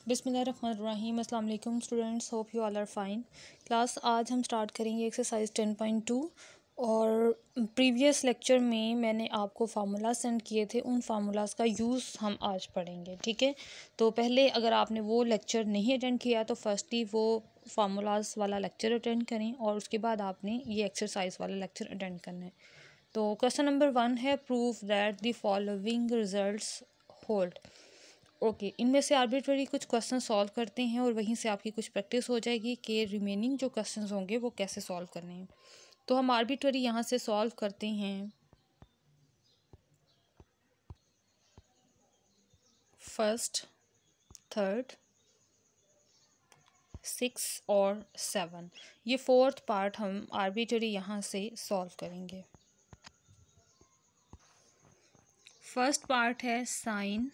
बिस्मिल्लाहिर्रहमानिर्रहीम। अस्सलाम वालेकुम students, hope you all are fine. Class आज हम स्टार्ट करेंगे एक्सरसाइज 10.2 और प्रीवियस लेक्चर में मैंने आपको फार्मूला सेंड किए थे, उन फार्मूलाज का यूज़ हम आज पढ़ेंगे। ठीक है, तो पहले अगर आपने वो लेक्चर नहीं अटेंड किया तो फर्स्टली वो फार्मूलाज वाला लेक्चर अटेंड करें और उसके बाद आपने ये एक्सरसाइज वाला लेक्चर अटेंड करना है। तो क्वेश्चन नंबर 1 है, prove that the following results hold. Okay, इनमें से आर्बिट्ररी कुछ क्वेश्चन सॉल्व करते हैं और वहीं से आपकी कुछ प्रैक्टिस हो जाएगी कि रिमेनिंग जो क्वेश्चंस होंगे वो कैसे सॉल्व करने हैं। तो हम आर्बिट्ररी यहाँ से सॉल्व करते हैं। फर्स्ट, थर्ड, 6 और 7, ये फोर्थ पार्ट हम आर्बिट्ररी यहाँ से सॉल्व करेंगे। फर्स्ट पार्ट है साइन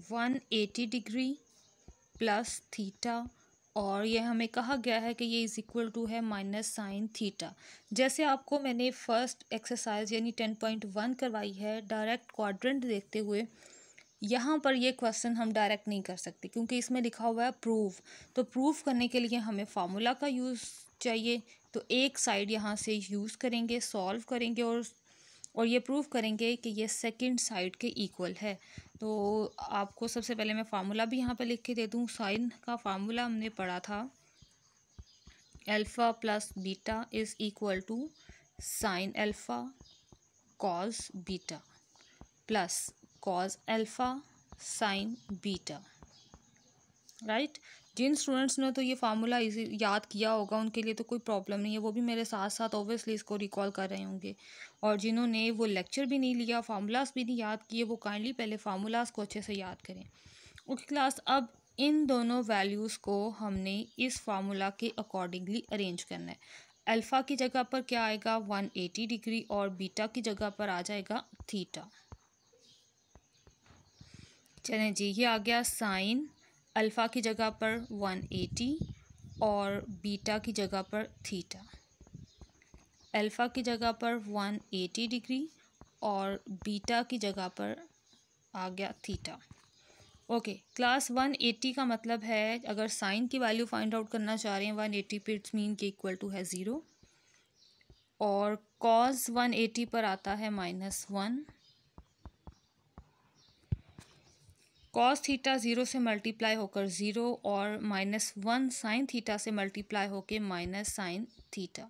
180 डिग्री प्लस थीटा, और ये हमें कहा गया है कि ये इज़ इक्वल टू है माइनस साइन थीटा। जैसे आपको मैंने फर्स्ट एक्सरसाइज यानी 10.1 करवाई है, डायरेक्ट क्वाड्रेंट देखते हुए यहाँ पर ये क्वेश्चन हम डायरेक्ट नहीं कर सकते क्योंकि इसमें लिखा हुआ है प्रूव। तो प्रूव करने के लिए हमें फार्मूला का यूज़ चाहिए, तो एक साइड यहाँ से यूज़ करेंगे, सॉल्व करेंगे और ये प्रूव करेंगे कि ये सेकंड साइड के इक्वल है। तो आपको सबसे पहले मैं फार्मूला भी यहाँ पे लिख के दे दूँ। साइन का फार्मूला हमने पढ़ा था, alpha plus beta is equal to sine alpha cos beta plus cos alpha sine beta. Right, जिन स्टूडेंट्स ने तो ये फार्मूला इजी याद किया होगा उनके लिए तो कोई प्रॉब्लम नहीं है, वो भी मेरे साथ साथ ओबियसली इसको रिकॉल कर रहे होंगे। और जिन्होंने वो लेक्चर भी नहीं लिया, फार्मूलाज भी नहीं याद किए, वो काइंडली पहले फार्मूलाज को अच्छे से याद करें। ओके क्लास, अब इन दोनों वैल्यूज़ को हमने इस फार्मूला के अकॉर्डिंगली अरेंज करना है। अल्फ़ा की जगह पर क्या आएगा 180 डिग्री और बीटा की जगह पर आ जाएगा थीटा। चलें जी, ये आ गया साइन अल्फ़ा की जगह पर 180 और बीटा की जगह पर थीटा। अल्फ़ा की जगह पर 180 डिग्री और बीटा की जगह पर आ गया थीटा। ओके क्लास, 180 का मतलब है अगर साइन की वैल्यू फाइंड आउट करना चाह रहे हैं 180 पे इट्स मीन के इक्वल टू है 0, और कॉस 180 पर आता है -1। कॉस थीटा 0 से मल्टीप्लाई होकर 0 और -1 साइन थीटा से मल्टीप्लाई होकर माइनस साइन थीटा,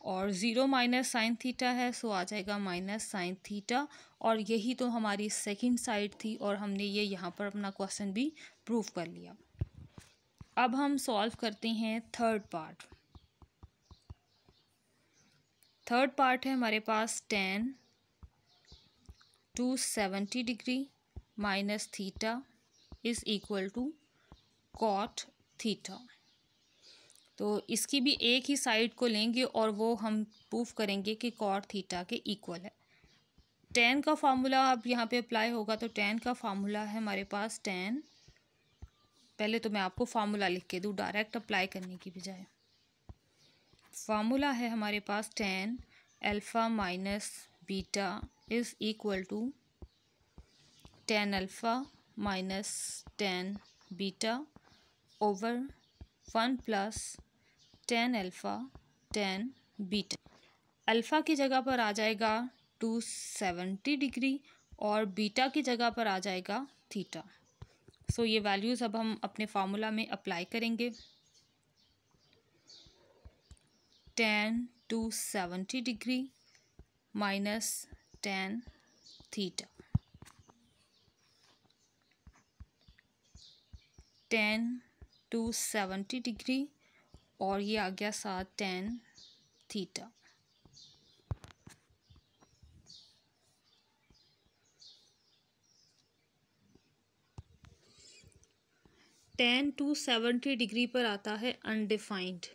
और 0 माइनस साइन थीटा है सो आ जाएगा माइनस साइन थीटा। और यही तो हमारी सेकंड साइड थी और हमने ये यहाँ पर अपना क्वेश्चन भी प्रूव कर लिया। अब हम सॉल्व करते हैं थर्ड पार्ट। थर्ड पार्ट है हमारे पास tan 270 degree minus theta is equal to cot theta. तो इसकी भी एक ही साइड को लेंगे और वो हम प्रूफ करेंगे कि कॉट थीटा के इक्वल है। tan का फार्मूला अब यहाँ पे अप्लाई होगा, तो tan का फार्मूला है हमारे पास tan, पहले तो मैं आपको फार्मूला लिख के दूँ डायरेक्ट अप्लाई करने की बजाय। फार्मूला है हमारे पास tan alpha minus beta is equal to tan alpha minus tan beta over 1 plus tan alpha tan beta. Alpha की जगह पर आ जाएगा 270 डिग्री और बीटा की जगह पर आ जाएगा थीटा। सो ये वैल्यूज़ अब हम अपने फार्मूला में अप्लाई करेंगे। tan 270 degree minus tan theta, tan 270 degree और ये आ गया साथ tan थीटा। tan 270 डिग्री पर आता है अनडिफाइंड।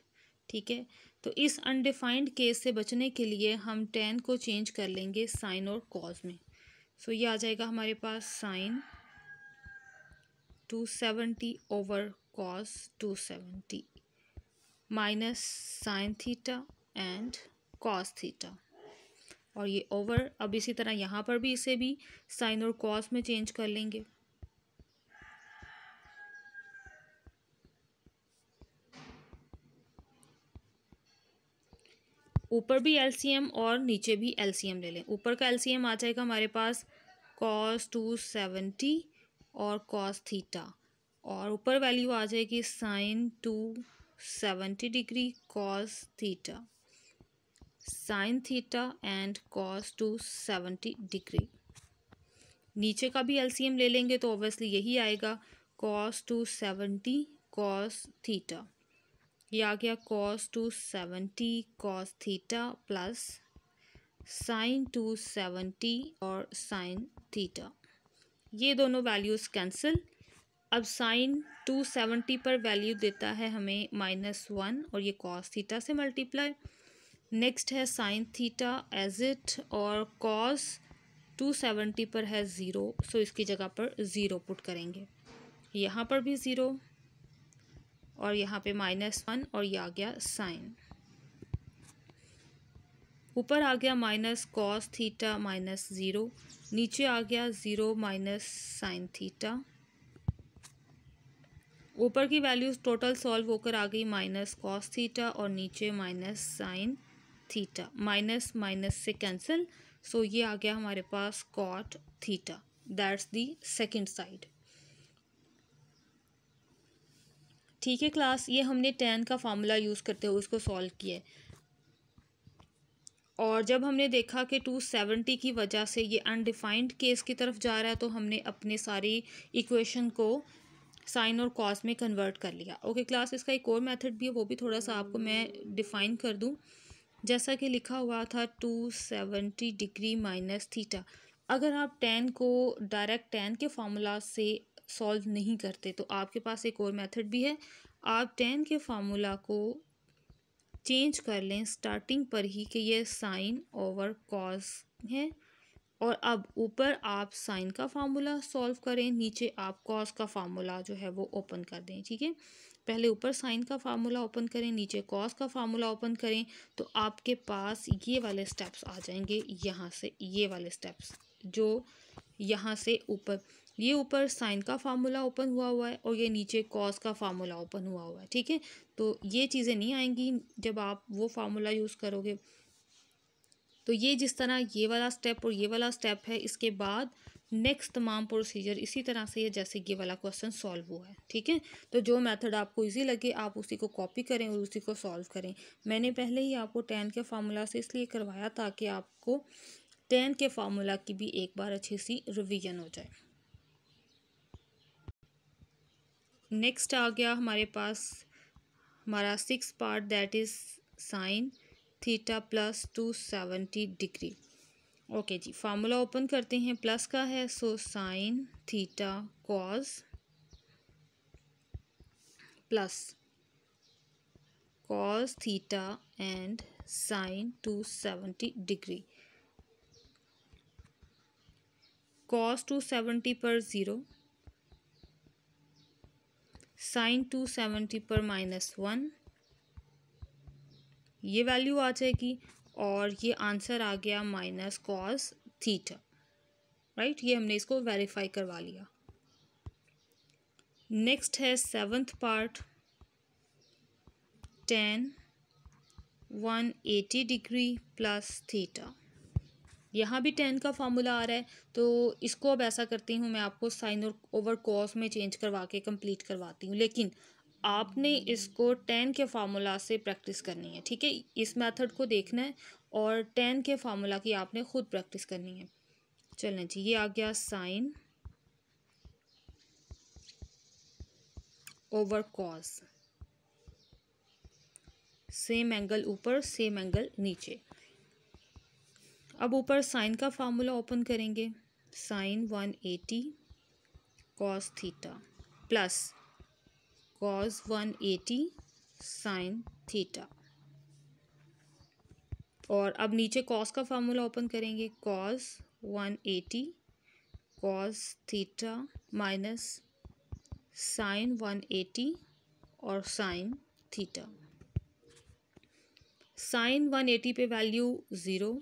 ठीक है, तो इस अनडिफाइंड केस से बचने के लिए हम tan को चेंज कर लेंगे साइन और कॉस में। सो ये आ जाएगा हमारे पास sine 270 over cos 270 minus sine theta and cos theta, और ये ओवर, अब इसी तरह यहाँ पर भी इसे भी साइन और कॉस में चेंज कर लेंगे। ऊपर भी एलसीएम और नीचे भी एलसीएम ले लें। ऊपर का एलसीएम आ जाएगा हमारे पास cos 270 और cos थीटा, और ऊपर वैल्यू आ जाएगी sin 270 degree cos theta, sin theta and cos 270 degree. नीचे का भी एलसीएम ले लेंगे तो ऑब्वियसली यही आएगा cos 270 cos थीटा। ये आ गया cos 270 cos theta plus sin 270 और sin थीटा। ये दोनों वैल्यूज़ कैंसिल। अब sin 270 पर वैल्यू देता है हमें -1 और ये cos थीटा से मल्टीप्लाई। नेक्स्ट है sin थीटा एज इट, और cos 270 पर है 0, सो इसकी जगह पर 0 पुट करेंगे। यहाँ पर भी 0 और यहाँ पे -1 और ये आ गया साइन। ऊपर आ गया माइनस कॉस थीटा -0, नीचे आ गया 0 माइनस साइन थीटा। ऊपर की वैल्यूज टोटल सॉल्व होकर आ गई माइनस कॉस थीटा और नीचे minus sine theta. Minus minus से कैंसिल, सो ये आ गया हमारे पास cot theta. That's the second side. ठीक है क्लास, ये हमने tan का फार्मूला यूज़ करते हुए इसको सॉल्व किया है। और जब हमने देखा कि 270 की वजह से ये अनडिफाइंड केस की तरफ जा रहा है, तो हमने अपने सारी इक्वेशन को साइन और कॉस में कन्वर्ट कर लिया। ओके क्लास, इसका एक और मेथड भी है, वो भी थोड़ा सा आपको मैं डिफ़ाइन कर दूं। जैसा कि लिखा हुआ था 270 डिग्री माइनस थीटा। अगर आप tan को डायरेक्ट tan के फार्मूला से सॉल्व नहीं करते तो आपके पास एक और मेथड भी है। आप tan के फार्मूला को चेंज कर लें स्टार्टिंग पर ही कि ये साइन ओवर कॉस है, और अब ऊपर आप साइन का फार्मूला सॉल्व करें, नीचे आप कॉस का फार्मूला जो है वो ओपन कर दें। ठीक है, पहले ऊपर साइन का फार्मूला ओपन करें, नीचे कॉस का फार्मूला ओपन करें, तो आपके पास ये वाले स्टेप्स आ जाएंगे। यहाँ से ये वाले स्टेप्स जो यहाँ से ऊपर, ये ऊपर साइन का फार्मूला ओपन हुआ है और ये नीचे कॉस का फार्मूला ओपन हुआ है। ठीक है, तो ये चीज़ें नहीं आएंगी जब आप वो फार्मूला यूज़ करोगे। तो ये जिस तरह ये वाला स्टेप और ये वाला स्टेप है, इसके बाद नेक्स्ट तमाम प्रोसीजर इसी तरह से है जैसे ये वाला क्वेश्चन सॉल्व हुआ है। ठीक है, तो जो मेथड आपको इजी लगे आप उसी को कॉपी करें और उसी को सॉल्व करें। मैंने पहले ही आपको tan के फार्मूला से इसलिए करवाया ताकि आपको tan के फार्मूला की भी एक बार अच्छी सी रिवीजन हो जाए। नेक्स्ट आ गया हमारे पास हमारा 6 part, that is sine theta plus 270 degree. Okay जी, फार्मूला ओपन करते हैं। प्लस का है, so sine theta cos plus cos theta and sine 270 degree. Cos 270 पर 0, साइन 270 पर -1, ये वैल्यू आ जाएगी और ये आंसर आ गया माइनस कॉस थीटा। राइट, ये हमने इसको वेरीफाई करवा लिया। नेक्स्ट है 7th part, tan 180 degree plus theta. यहाँ भी tan का फार्मूला आ रहा है, तो इसको अब ऐसा करती हूँ, मैं आपको साइन और ओवर कॉस में चेंज करवा के कंप्लीट करवाती हूँ, लेकिन आपने इसको tan के फार्मूला से प्रैक्टिस करनी है। ठीक है, इस मेथड को देखना है और tan के फार्मूला की आपने खुद प्रैक्टिस करनी है। चलें जी, ये आ गया sine over cos, same angle ऊपर सेम एंगल नीचे। अब ऊपर साइन का फार्मूला ओपन करेंगे, sine 180 cos theta plus cos 180 sine theta, और अब नीचे कॉस का फार्मूला ओपन करेंगे, cos 180 cos theta minus sine 180 और साइन थीटा। साइन 180 पे वैल्यू 0,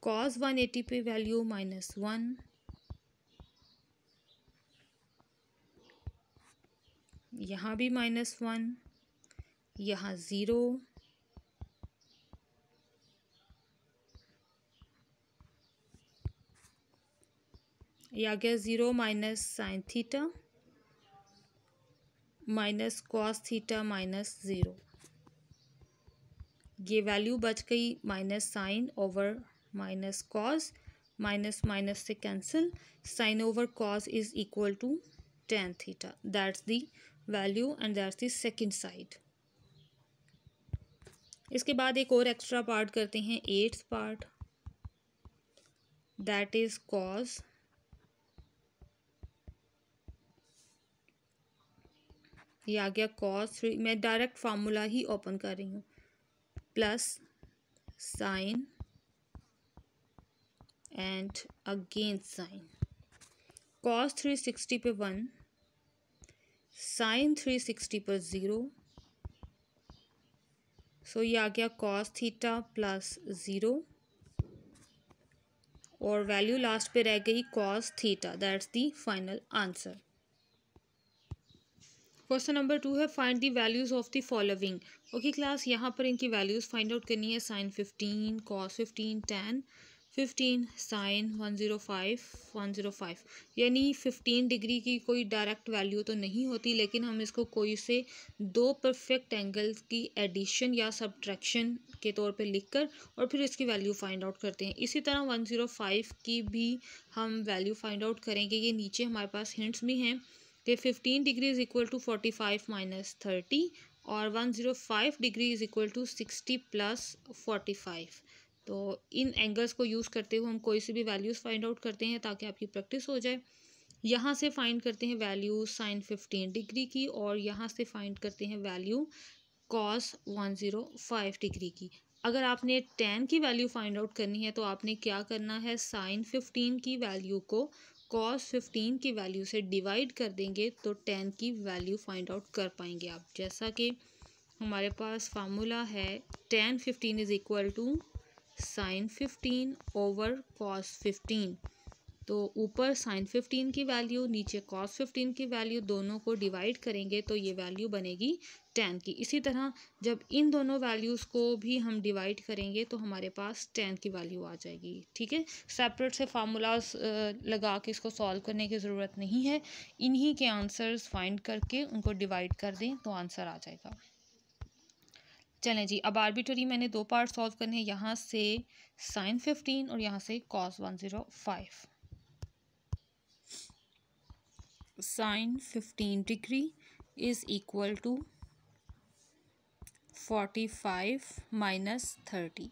कॉस 180 पे वैल्यू -1, यहाँ भी -1, यहाँ 0, ये आ गया 0 minus sine theta minus cos theta minus 0। ये वैल्यू बच गई minus sine over minus cos, minus minus से cancel, sine over cos is equal to tan theta, that's the value and that's the second side. इसके बाद एक और extra part करते हैं, 8th part, that is cos ये आ गया cos 3, मैं डायरेक्ट फार्मूला ही ओपन कर रही हूँ, plus sign and again sine, cos 360 पे 1, साइन 360 पर 0, सो ये आ गया cos थीटा प्लस 0 और वैल्यू लास्ट पे रह गई cos theta, that's the final answer. Question number 2 है find the values of the following. Okay class, यहाँ पर इनकी वैल्यूज फाइंड आउट करनी है, साइन 15, cos 15, tan 15, साइन 105, यानी 15 डिग्री की कोई डायरेक्ट वैल्यू तो नहीं होती, लेकिन हम इसको कोई से दो परफेक्ट एंगल्स की एडिशन या सब्ट्रैक्शन के तौर पे लिखकर और फिर इसकी वैल्यू फाइंड आउट करते हैं। इसी तरह 105 की भी हम वैल्यू फाइंड आउट करेंगे। ये नीचे हमारे पास हिंट्स भी हैं कि 15 degree is equal to 45 minus 30 और 105 degree is equal to 60 plus 45। तो इन एंगल्स को यूज़ करते हुए हम कोई सी भी वैल्यूज़ फाइंड आउट करते हैं ताकि आपकी प्रैक्टिस हो जाए। यहाँ से फाइंड करते हैं वैल्यू साइन 15 डिग्री की और यहाँ से फाइंड करते हैं वैल्यू कॉस 105 डिग्री की। अगर आपने tan की वैल्यू फाइंड आउट करनी है तो आपने क्या करना है, साइन 15 की वैल्यू को cos 15 की वैल्यू से डिवाइड कर देंगे तो tan की वैल्यू फाइंड आउट कर पाएंगे आप। जैसा कि हमारे पास फार्मूला है tan 15 is equal to sine 15 over cos 15, तो ऊपर साइन 15 की वैल्यू नीचे cos 15 की वैल्यू, दोनों को डिवाइड करेंगे तो ये वैल्यू बनेगी tan की। इसी तरह जब इन दोनों वैल्यूज़ को भी हम डिवाइड करेंगे तो हमारे पास tan की वैल्यू आ जाएगी। ठीक है, सेपरेट से फार्मूलाज लगा के इसको सॉल्व करने की ज़रूरत नहीं है, इन्हीं के आंसर्स फाइंड करके उनको डिवाइड कर दें तो आंसर आ जाएगा। चलें जी, अब आर्बिट्ररी मैंने दो पार्ट सॉल्व करने हैं, यहाँ से साइन 15 और यहाँ से cos 105। Sine 15 degree is equal to 45 minus 30,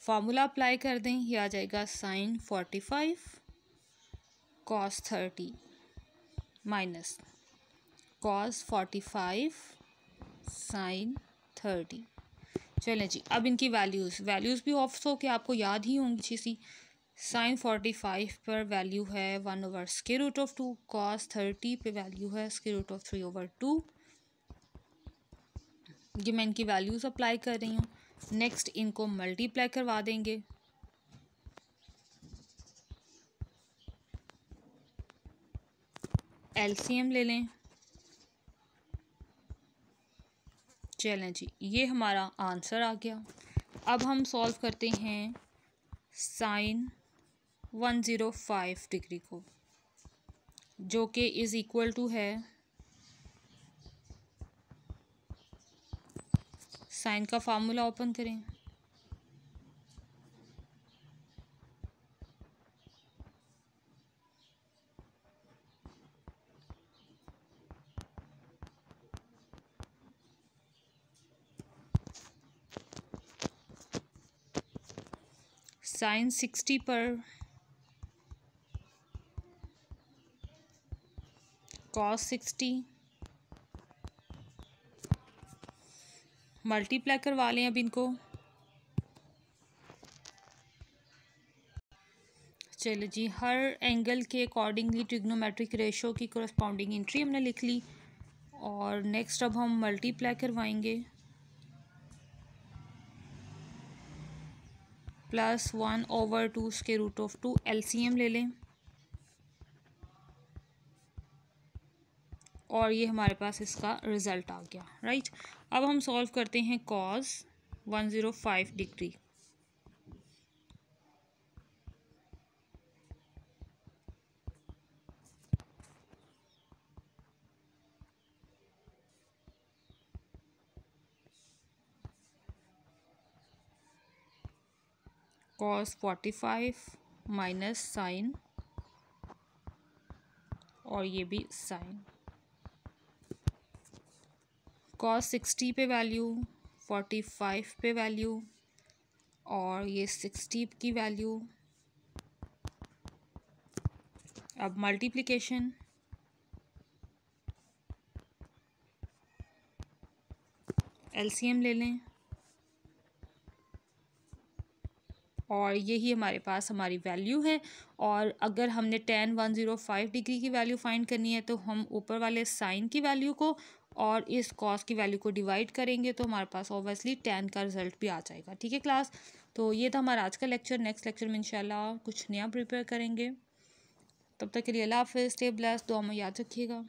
formula apply कर दें, ये आ जाएगा sine 45 cos 30 minus cos 45 sine 30। चलें जी, अब इनकी वैल्यूज़ भी ऑफ के आपको याद ही होंगी अच्छी सी। साइन 45 पर वैल्यू है 1/√2, cos 30 पे वैल्यू है √3/2। ये मैं इनकी वैल्यूज़ अप्लाई कर रही हूँ। नेक्स्ट इनको मल्टीप्लाई करवा देंगे, एलसीएम ले लें। चलें जी, ये हमारा आंसर आ गया। अब हम सॉल्व करते हैं साइन 105 डिग्री को, जो कि इज़ इक्वल टू है साइन का फार्मूला ओपन करें, साइन 60 पर cos 60 मल्टीप्लाई करवा लें। अब इनको चलो जी, हर एंगल के अकॉर्डिंगली ट्रिग्नोमेट्रिक रेशो की कोरस्पॉन्डिंग एंट्री हमने लिख ली और नेक्स्ट अब हम मल्टीप्लाई करवाएंगे, प्लस 1/2 एलसीएम ले लें और ये हमारे पास इसका रिज़ल्ट आ गया। राइट, अब हम सॉल्व करते हैं cos 105 degree. cos 45 minus sine, और ये भी साइन। cos 60 पे वैल्यू, 45 पे वैल्यू, और ये 60 की वैल्यू। अब मल्टीप्लिकेशन, एलसीएम ले लें, और यही हमारे पास हमारी वैल्यू है। और अगर हमने tan 105 डिग्री की वैल्यू फाइंड करनी है तो हम ऊपर वाले साइन की वैल्यू को और इस कॉस की वैल्यू को डिवाइड करेंगे तो हमारे पास ऑब्वियसली tan का रिजल्ट भी आ जाएगा। ठीक है क्लास, तो ये था हमारा आज का लेक्चर। नेक्स्ट लेक्चर में इंशाल्लाह कुछ नया प्रिपेयर करेंगे। तब तक के लिए अल्लाह हाफिज़, स्टे ब्लेस्ड, दुआ में याद रखिएगा।